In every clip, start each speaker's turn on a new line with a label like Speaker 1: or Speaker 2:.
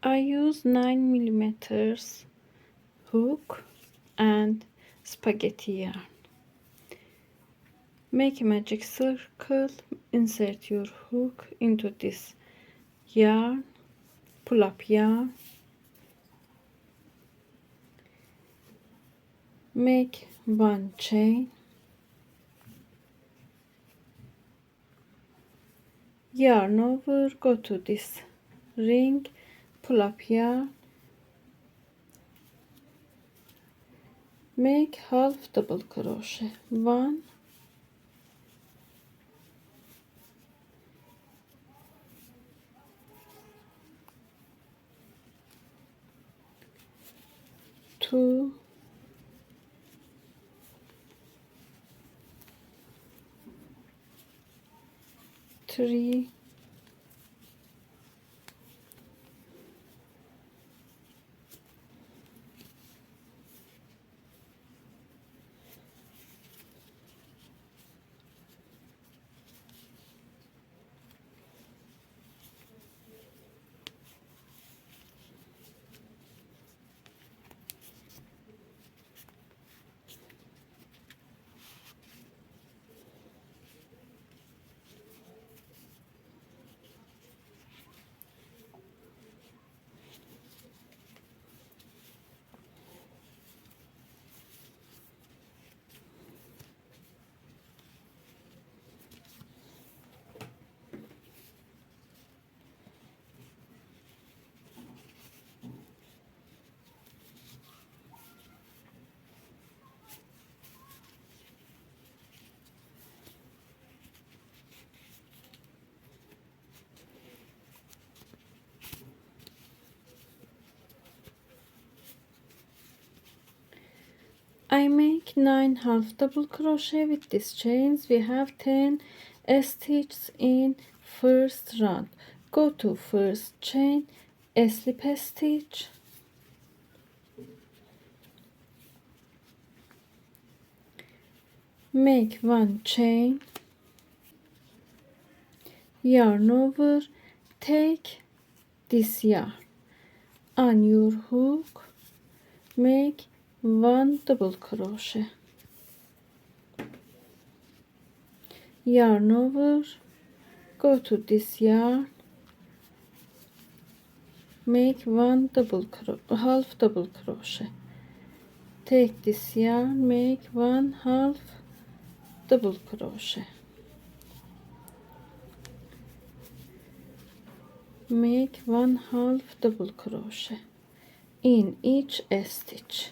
Speaker 1: I use 9 millimeters hook and spaghetti yarn. Make a magic circle, insert your hook into this yarn, pull up yarn, make one chain, yarn over, go to this ring, pull up yarn, make half double crochet, 1, 2, 3, I make 9 half double crochet with these chains. We have 10 stitches in first round. Go to first chain, slip a stitch, make one chain, yarn over, take this yarn on your hook, make one double crochet, yarn over, go to this yarn, make one half double crochet, take this yarn, make one half double crochet, make one half double crochet in each stitch.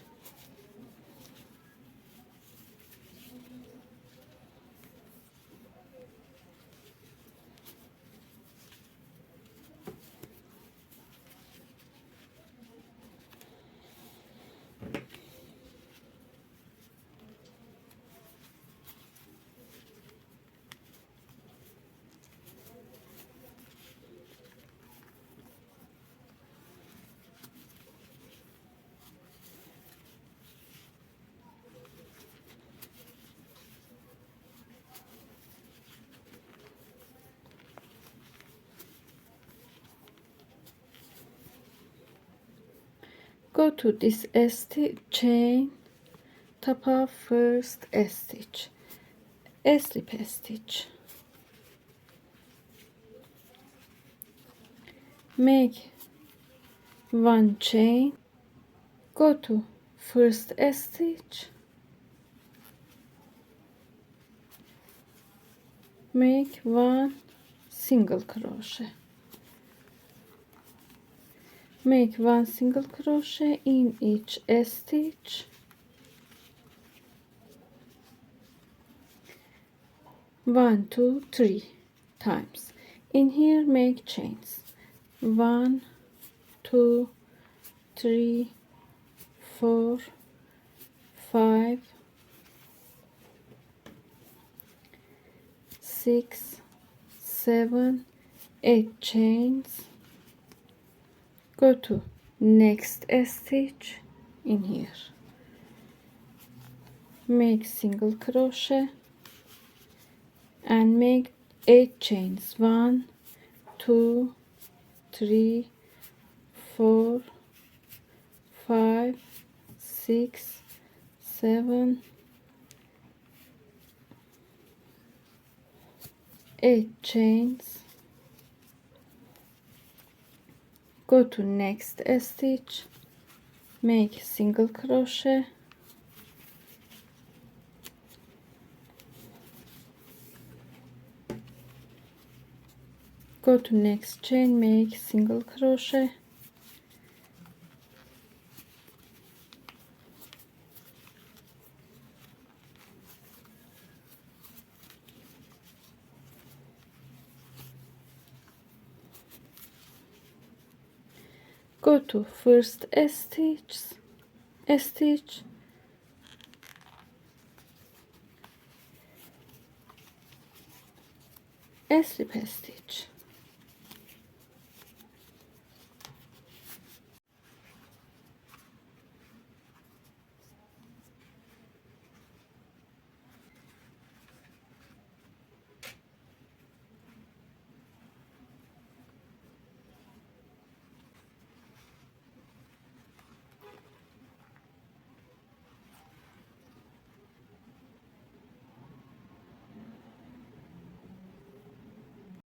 Speaker 1: Go to this stitch, chain, top of first stitch, slip a stitch, make one chain, go to first stitch, make one single crochet, make one single crochet in each stitch, 1 2 3 times. In here make chains, 1 2 3 4 5 6 7 8 chains, go to next stitch in here, make single crochet and make 8 chains, 1 2 3 4, 5, 6, 7, 8 chains. Go to next stitch, make single crochet, go to next chain, make single crochet, go to first stitch, slip stitch,